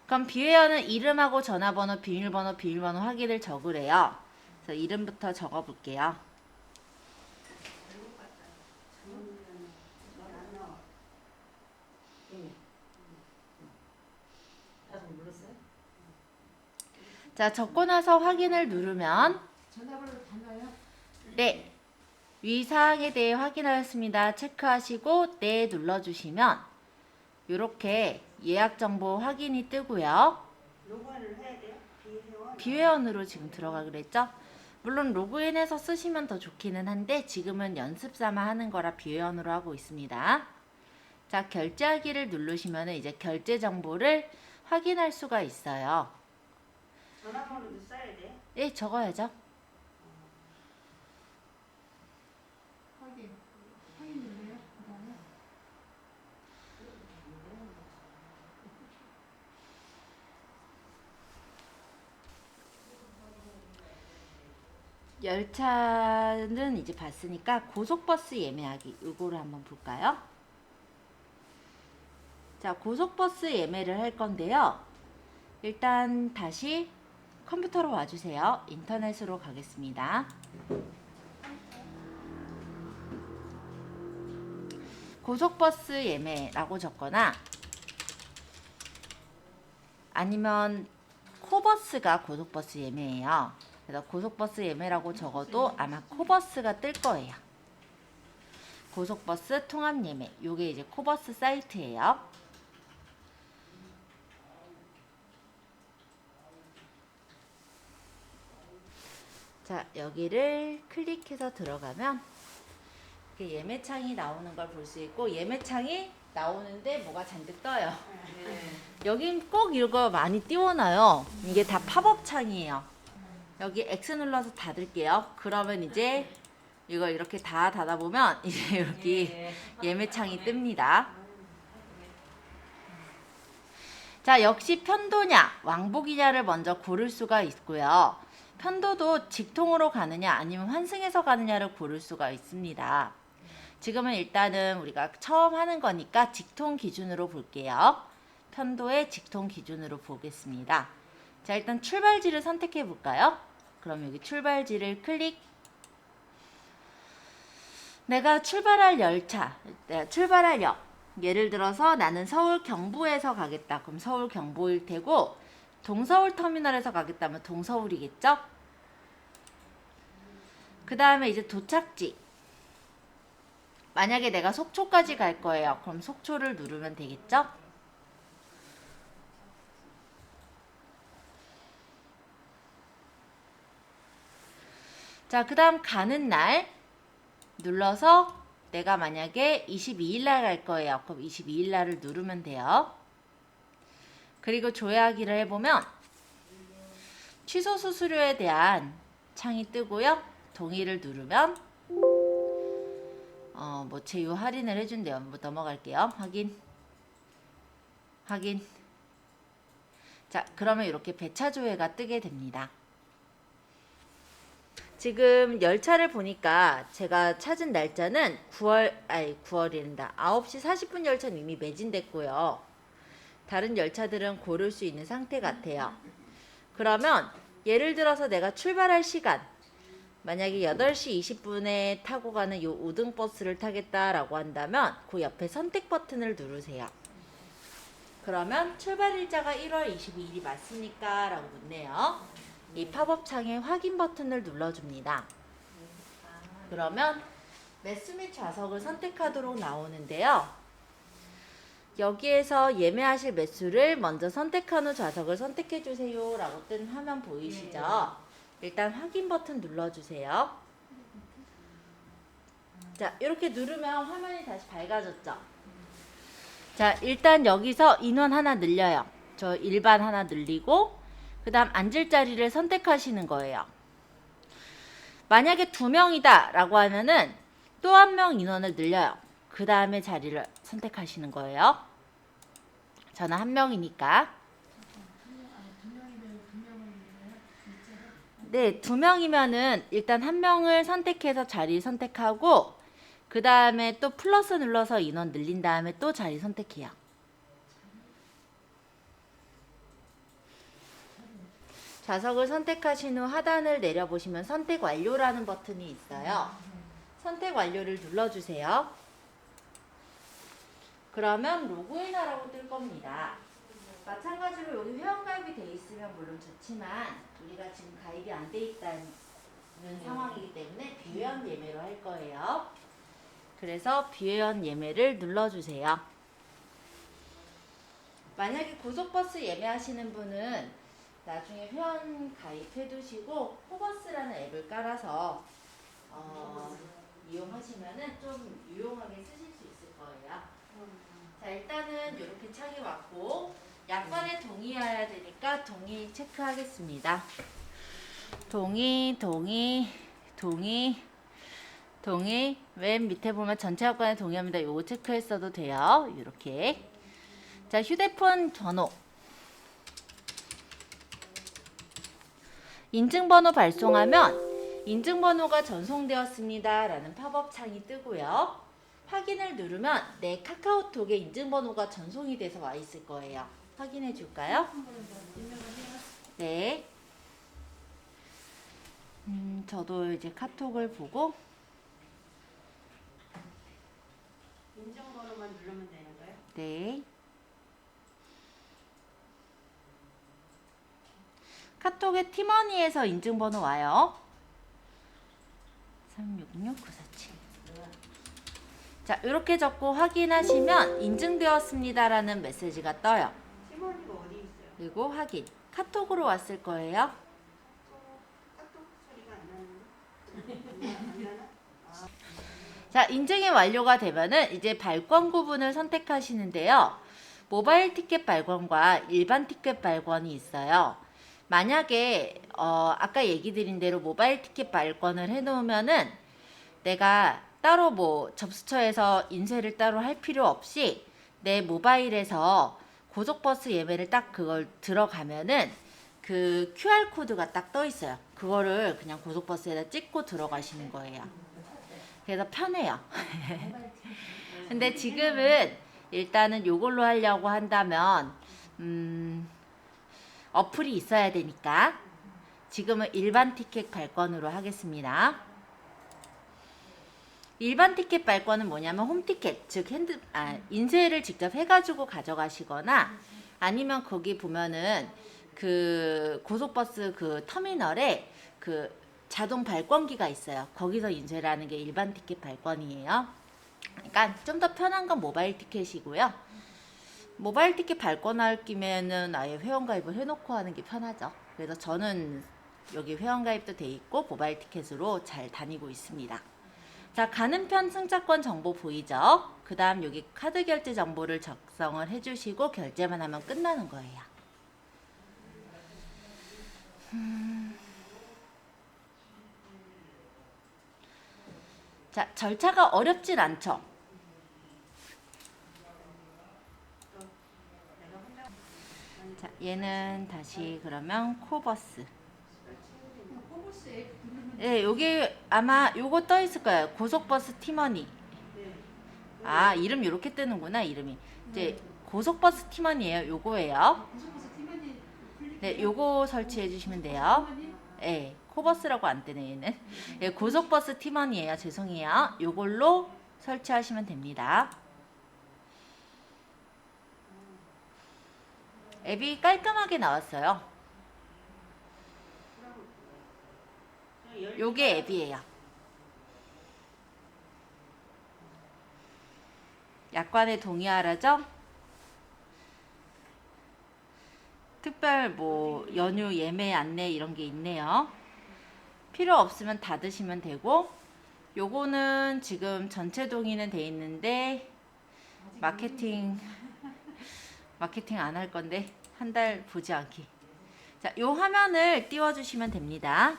그럼 비회원은 이름하고 전화번호, 비밀번호 확인을 적으래요. 그래서 이름부터 적어 볼게요. 자, 적고 나서 확인을 누르면 전화번호 달라요? 네, 위 사항에 대해 확인하였습니다. 체크하시고 네 눌러주시면 이렇게 예약 정보 확인이 뜨고요. 로그인을 해야 돼요? 비회원? 비회원으로 지금 들어가 그랬죠? 물론 로그인해서 쓰시면 더 좋기는 한데 지금은 연습 삼아 하는 거라 비회원으로 하고 있습니다. 자, 결제하기를 누르시면 이제 결제 정보를 확인할 수가 있어요. 전화번호도 써야 돼요? 예, 적어야죠. 확인. 확인 눌러요? 그다음에 열차는 이제 봤으니까 고속버스 예매하기 요거를 한번 볼까요? 자, 고속버스 예매를 할 건데요. 일단 다시 컴퓨터로 와주세요. 인터넷으로 가겠습니다. 고속버스 예매라고 적거나 아니면 코버스가 고속버스 예매예요. 그래서 고속버스 예매라고 적어도 아마 코버스가 뜰 거예요. 고속버스 통합 예매. 요게 이제 코버스 사이트예요. 자, 여기를 클릭해서 들어가면 이렇게 예매창이 나오는 걸 볼 수 있고, 예매창이 나오는데 뭐가 잔뜩 떠요. 여긴 꼭 이거 많이 띄워놔요. 이게 다 팝업 창이에요. 여기 X 눌러서 닫을게요. 그러면 이제 이거 이렇게 다 닫아보면 이제 여기 예매창이 뜹니다. 자, 역시 편도냐 왕복이냐를 먼저 고를 수가 있고요. 편도도 직통으로 가느냐 아니면 환승해서 가느냐를 고를 수가 있습니다. 지금은 일단은 우리가 처음 하는 거니까 직통 기준으로 볼게요. 편도의 직통 기준으로 보겠습니다. 자, 일단 출발지를 선택해 볼까요? 그럼 여기 출발지를 클릭. 내가 출발할 열차, 내가 출발할 역. 예를 들어서 나는 서울 경부에서 가겠다. 그럼 서울 경부일 테고, 동서울 터미널에서 가겠다면 동서울이겠죠? 그 다음에 이제 도착지. 만약에 내가 속초까지 갈 거예요. 그럼 속초를 누르면 되겠죠? 자, 그 다음 가는 날 눌러서 내가 만약에 22일 날 갈 거예요. 그럼 22일 날을 누르면 돼요. 그리고 조회하기를 해보면 취소 수수료에 대한 창이 뜨고요. 동의를 누르면 뭐 제휴 할인을 해준대요. 뭐 넘어갈게요. 확인. 자, 그러면 이렇게 배차 조회가 뜨게 됩니다. 지금 열차를 보니까 제가 찾은 날짜는 9월이란다. 9시 40분 열차는 이미 매진됐고요. 다른 열차들은 고를 수 있는 상태 같아요. 그러면 예를 들어서 내가 출발할 시간, 만약에 8시 20분에 타고 가는 요 5등 버스를 타겠다라고 한다면 그 옆에 선택 버튼을 누르세요. 그러면 출발 일자가 1월 22일이 맞습니까? 라고 묻네요. 이 팝업 창에 확인 버튼을 눌러줍니다. 그러면 매수 및 좌석을 선택하도록 나오는데요. 여기에서 예매하실 매수를 먼저 선택한 후 좌석을 선택해주세요 라고 뜬 화면 보이시죠? 일단 확인 버튼 눌러주세요. 자, 이렇게 누르면 화면이 다시 밝아졌죠? 자, 일단 여기서 인원 하나 늘려요. 저 일반 하나 늘리고 그 다음 앉을 자리를 선택하시는 거예요. 만약에 2명이다 라고 하면은 또 한 명 인원을 늘려요. 그 다음에 자리를 선택하시는 거예요. 저는 1명이니까. 네, 2명이면은 일단 1명을 선택해서 자리 선택하고 그 다음에 또 플러스 눌러서 인원 늘린 다음에 또 자리 선택해요. 좌석을 선택하신 후 하단을 내려보시면 선택 완료라는 버튼이 있어요. 선택 완료를 눌러주세요. 그러면 로그인하라고 뜰 겁니다. 마찬가지로 여기 회원가입이 돼 있으면 물론 좋지만 우리가 지금 가입이 안 돼 있다는 상황이기 때문에 비회원 예매로 할 거예요. 그래서 비회원 예매를 눌러주세요. 만약에 고속버스 예매하시는 분은 나중에 회원 가입해 두시고 코버스라는 앱을 깔아서 이용하시면은 좀 유용하게 쓰실 수 있을 거예요. 자, 일단은 이렇게 창이 왔고 약관에 동의해야 되니까 동의 체크하겠습니다. 동의. 맨 밑에 보면 전체 약관에 동의합니다. 요거 체크했어도 돼요. 이렇게. 자, 휴대폰 번호. 인증번호 발송하면 인증번호가 전송되었습니다 라는 팝업 창이 뜨고요. 확인을 누르면 내 카카오톡에 인증번호가 전송이 돼서 와 있을 거예요. 확인해 줄까요? 네. 저도 이제 카톡을 보고 인증번호만 누르면 되는 거예요? 네. 카톡에 팀원이에서 인증번호 와요. 366947. 자, 이렇게 적고 확인하시면 인증되었습니다라는 메시지가 떠요. 시머니가 어디 있어요? 그리고 확인. 카톡으로 왔을 거예요. 카톡 소리가 안 나는데? 안 나나? 자, 인증이 완료가 되면은 이제 발권 구분을 선택하시는데요. 모바일 티켓 발권과 일반 티켓 발권이 있어요. 만약에 아까 얘기 드린 대로 모바일 티켓 발권을 해놓으면은 내가 따로 뭐 접수처에서 인쇄를 따로 할 필요 없이 내 모바일에서 고속버스 예매를 딱 그걸 들어가면은 그 QR코드가 딱 떠 있어요. 그거를 그냥 고속버스에다 찍고 들어가시는 거예요. 그래서 편해요. 근데 지금은 일단은 요걸로 하려고 한다면 어플이 있어야 되니까 지금은 일반 티켓 발권으로 하겠습니다. 일반 티켓 발권은 뭐냐면 홈티켓, 즉 인쇄를 직접 해가지고 가져가시거나 아니면 거기 보면은 그 고속버스 그 터미널에 그 자동 발권기가 있어요. 거기서 인쇄를 하는 게 일반 티켓 발권이에요. 그러니까 좀 더 편한 건 모바일 티켓이고요. 모바일 티켓 발권할 김에는 아예 회원가입을 해놓고 하는 게 편하죠. 그래서 저는 여기 회원가입도 돼 있고 모바일 티켓으로 잘 다니고 있습니다. 자, 가는 편 승차권 정보 보이죠? 그 다음 여기 카드 결제 정보를 작성을 해주시고 결제만 하면 끝나는 거예요. 자, 절차가 어렵진 않죠? 자, 얘는 다시 그러면 코버스. 코버스 앱 누르면 네, 여기 아마 요거 떠 있을 거예요. 고속버스 티머니. 아, 이름 이렇게 뜨는구나, 이름이. 이제 고속버스 티머니예요. 요거예요. 고속버스 팀원이 네, 요거 설치해 주시면 돼요. 팀원이 네, 코버스라고 안 뜨네, 얘는. 예, 고속버스 티머니예요. 죄송해요. 요걸로 설치하시면 됩니다. 앱이 깔끔하게 나왔어요. 요게 앱이에요. 약관에 동의하라죠? 특별 뭐 연휴 예매 안내 이런 게 있네요. 필요 없으면 닫으시면 되고, 요거는 지금 전체 동의는 돼 있는데 마케팅 안 할 건데 한 달 보지 않기. 자, 요 화면을 띄워 주시면 됩니다.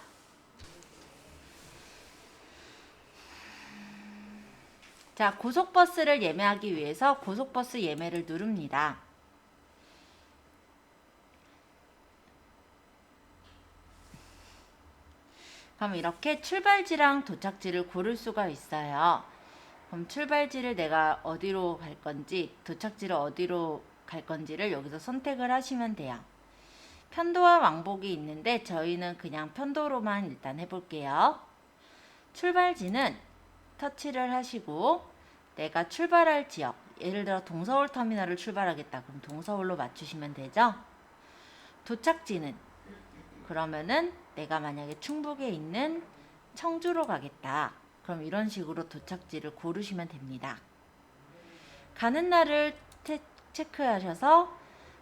자, 고속버스를 예매하기 위해서 고속버스 예매를 누릅니다. 그럼 이렇게 출발지랑 도착지를 고를 수가 있어요. 그럼 출발지를 내가 어디로 갈 건지, 도착지를 어디로 갈 건지를 여기서 선택을 하시면 돼요. 편도와 왕복이 있는데 저희는 그냥 편도로만 일단 해볼게요. 출발지는 터치를 하시고 내가 출발할 지역, 예를 들어 동서울 터미널을 출발하겠다. 그럼 동서울로 맞추시면 되죠. 도착지는 그러면은 내가 만약에 충북에 있는 청주로 가겠다. 그럼 이런 식으로 도착지를 고르시면 됩니다. 가는 날을 체크하셔서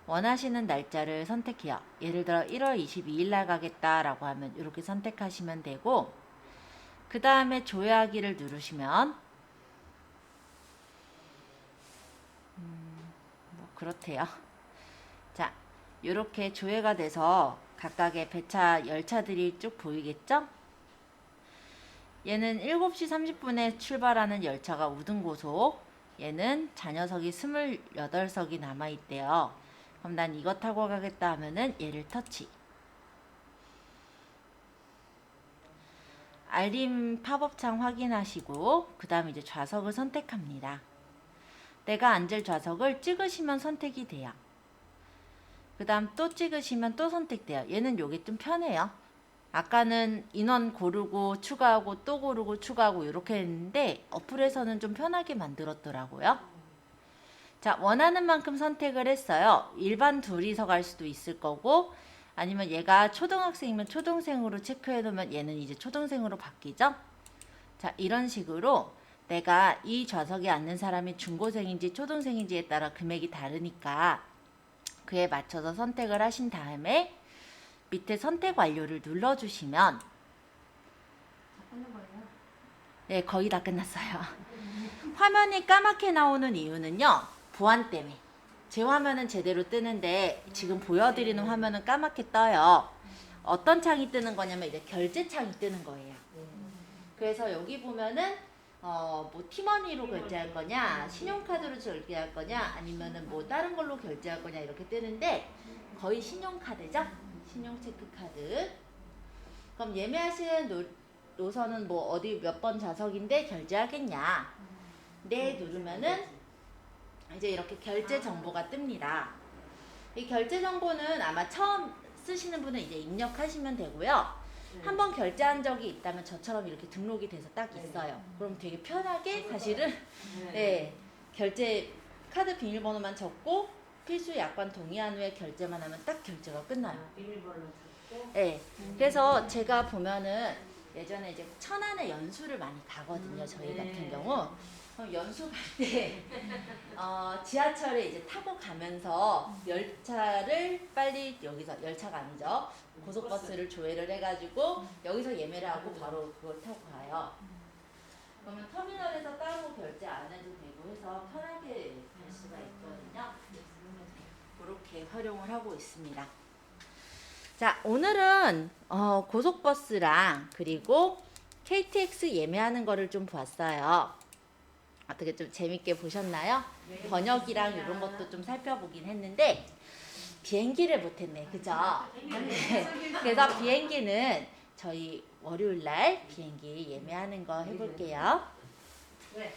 원하시는 날짜를 선택해요. 예를 들어 1월 22일 날 가겠다라고 하면 이렇게 선택하시면 되고, 그 다음에 조회하기를 누르시면 뭐 그렇대요. 자, 이렇게 조회가 돼서 각각의 배차 열차들이 쭉 보이겠죠? 얘는 7시 30분에 출발하는 열차가 우등고속, 얘는 잔여석이 28석이 남아있대요. 그럼 난 이거 타고 가겠다 하면은 얘를 터치. 알림 팝업창 확인하시고 그 다음 이제 좌석을 선택합니다. 내가 앉을 좌석을 찍으시면 선택이 돼요. 그 다음 또 찍으시면 또 선택돼요. 얘는 요게 좀 편해요. 아까는 인원 고르고 추가하고 또 고르고 추가하고 이렇게 했는데 어플에서는 좀 편하게 만들었더라고요. 자, 원하는 만큼 선택을 했어요. 일반 둘이서 갈 수도 있을 거고, 아니면 얘가 초등학생이면 초등생으로 체크해 놓으면 얘는 이제 초등생으로 바뀌죠. 자, 이런 식으로 내가 이 좌석에 앉는 사람이 중고생인지 초등생인지에 따라 금액이 다르니까 그에 맞춰서 선택을 하신 다음에 밑에 선택 완료를 눌러주시면 하는 거예요. 네, 거의 다 끝났어요. 화면이 까맣게 나오는 이유는요, 보안 때문에. 제 화면은 제대로 뜨는데 지금 보여드리는 화면은 까맣게 떠요. 어떤 창이 뜨는 거냐면 이제 결제 창이 뜨는 거예요. 그래서 여기 보면은 뭐 티머니로 결제할 거냐, 신용카드로 결제할 거냐, 아니면은 뭐 다른 걸로 결제할 거냐 이렇게 뜨는데 거의 신용카드죠? 신용체크카드. 그럼 예매하시는 노선은 뭐 어디 몇 번 좌석인데 결제하겠냐? 네 누르면은 이제 이렇게 결제 정보가 뜹니다. 이 결제 정보는 아마 처음 쓰시는 분은 이제 입력하시면 되고요. 한번 결제한 적이 있다면 저처럼 이렇게 등록이 돼서 딱 있어요. 그럼 되게 편하게 사실은 네, 결제 카드 비밀번호만 적고 필수 약관 동의한 후에 결제만 하면 딱 결제가 끝나요. 비밀번호 잡고. 네, 그래서 제가 보면은 예전에 이제 천안에 연수를 많이 가거든요. 저희 같은 경우. 그럼 연수 갈 때 지하철에 이제 타고 가면서 열차를 빨리 여기서 열차가 아니죠. 고속버스를 조회를 해가지고 여기서 예매를 하고 바로 그걸 타고 가요. 그러면 터미널에서 따로 결제 안 해도 되고 해서 편하게 갈 수가 있거든요. 그렇게 활용을 하고 있습니다. 자, 오늘은 고속버스랑 그리고 KTX 예매하는 거를 좀 봤어요. 어떻게 좀 재밌게 보셨나요? 번역이랑 이런 것도 좀 살펴보긴 했는데 비행기를 못했네, 그죠? 네. 그래서 비행기는 저희 월요일 날 비행기 예매하는 거 해볼게요. 왜?